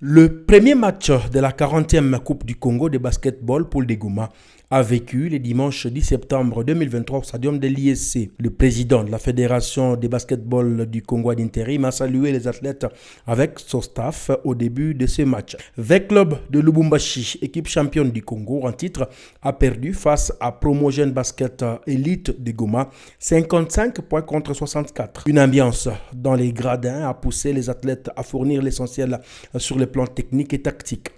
Le premier match de la 40e Coupe du Congo de basketball pour les Goma a vécu le dimanche 10 septembre 2023 au stadium de l'ISC. Le président de la Fédération de basketball du Congo d'intérim a salué les athlètes avec son staff au début de ce match. V-Club de Lubumbashi, équipe championne du Congo en titre, a perdu face à Promogène Basket Elite de Goma, 55 points contre 64. Une ambiance dans les gradins a poussé les athlètes à fournir l'essentiel sur le plan technique et tactique.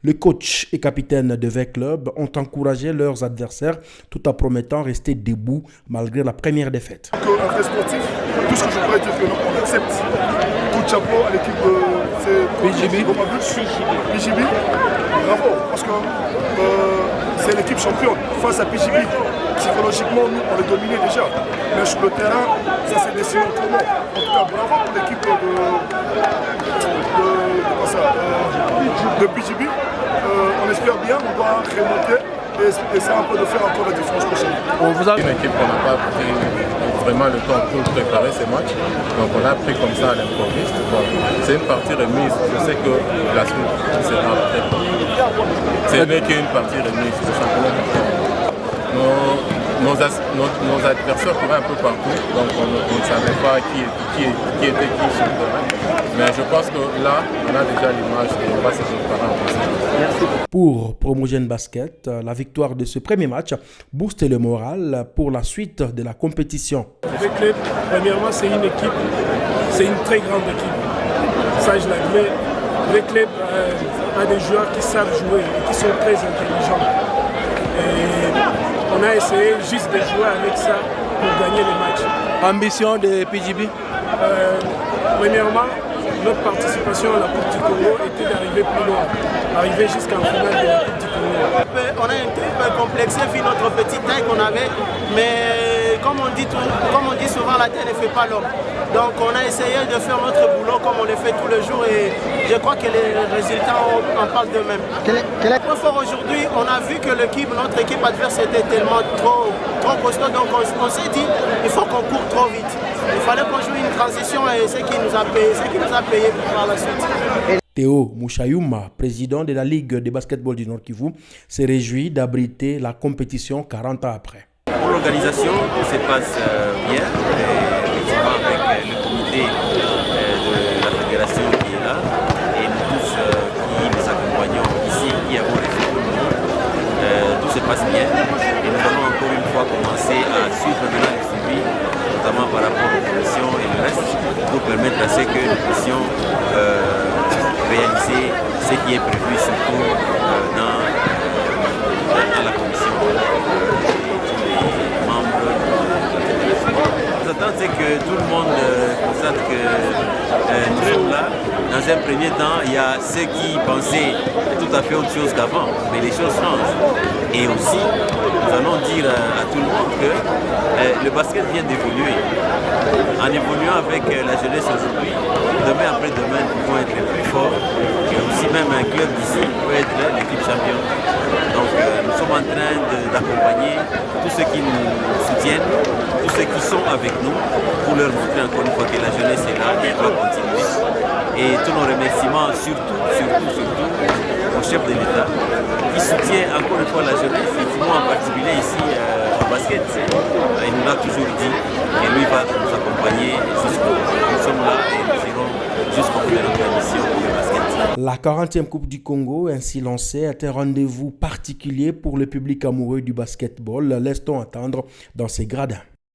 Le coach et capitaine de V-Club ont encouragé leurs adversaires tout en promettant rester debout malgré la première défaite. Un vrai sportif, tout ce que je pourrais dire que on accepte. Coup de chapeau à l'équipe de PJB. Bravo, parce que c'est l'équipe championne face à PJB. Psychologiquement, nous, on les dominait déjà. Mais sur le terrain, ça s'est décidé autrement. En tout cas, bravo pour l'équipe de PJB. On espère bien, on doit remonter et essayer un peu de faire encore la différence prochaine. On vous a une équipe qu'on n'a pas pris vraiment le temps pour préparer ces matchs, donc on l'a pris comme ça à l'improviste. Bon, c'est une partie remise, je sais que la suite sera très bonne. Ce n'est qu'une partie remise, tout simplement. Nos adversaires couraient un peu partout, donc on ne savait pas qui était qui sur le terrain. Mais je pense que là, on a déjà l'image et on va se préparer en conséquence. Pour Promogène Basket, la victoire de ce premier match booste le moral pour la suite de la compétition. V-Club, premièrement, c'est une équipe, c'est une très grande équipe. Ça, je l'admets. V-Club a des joueurs qui savent jouer et qui sont très intelligents. Et on a essayé juste de jouer avec ça pour gagner les matchs. Ambition de PJB? Premièrement, notre participation à la Coupe du Congo était d'arriver plus loin, arriver jusqu'en finale de la Coupe du Congo. On a un peu complexé vu notre petite taille qu'on avait, mais comme on dit souvent, la terre ne fait pas l'homme. Donc on a essayé de faire notre boulot comme on le fait tous les jours et je crois que les résultats en parlent d'eux-mêmes. Quel est fort aujourd'hui? On a vu que notre équipe adverse était tellement trop costaud, donc on s'est dit il faut qu'on court trop vite. Il fallait qu'on joue une transition et c'est ce qui nous a payé par la suite. Théo Mouchayouma, président de la Ligue de basketball du Nord Kivu, s'est réjoui d'abriter la compétition 40 ans après. Pour l'organisation, tout se passe bien, effectivement avec le comité de la fédération qui est là et nous tous qui nous accompagnons ici, qui avons les tout le monde. Tout se passe bien et nous allons encore une fois commencer à suivre maintenant le suivi, notamment par rapport aux commissions et le reste, pour permettre à ce que nous puissions réaliser ce qui est prévu surtout dans la commission et tous les membres de la fédération. Nous attendons c'est que tout le monde constate que nous sommes là. Dans un premier temps, il y a ceux qui pensaient tout à fait autre chose qu'avant, mais les choses changent. Et aussi, nous allons dire à tout le monde que le basket vient d'évoluer. En évoluant avec la jeunesse aujourd'hui, demain après-demain, nous pouvons être plus forts. Et aussi même un club d'ici peut être l'équipe championne. Donc nous sommes en train d'accompagner tous ceux qui nous soutiennent, tous ceux qui sont avec nous, pour leur montrer encore une fois que la jeunesse est là et doit continuer. Et tous nos remerciements, surtout au chef de l'État, qui soutient encore une fois la jeunesse, et nous en particulier ici au basket. Il nous l'a toujours dit, et lui va nous accompagner jusqu'au bout. Nous sommes là et nous irons jusqu'au bout de notre mission pour le basket. La 40e Coupe du Congo, ainsi lancée, est un rendez-vous particulier pour le public amoureux du basketball. Laisse-t-on attendre dans ces gradins.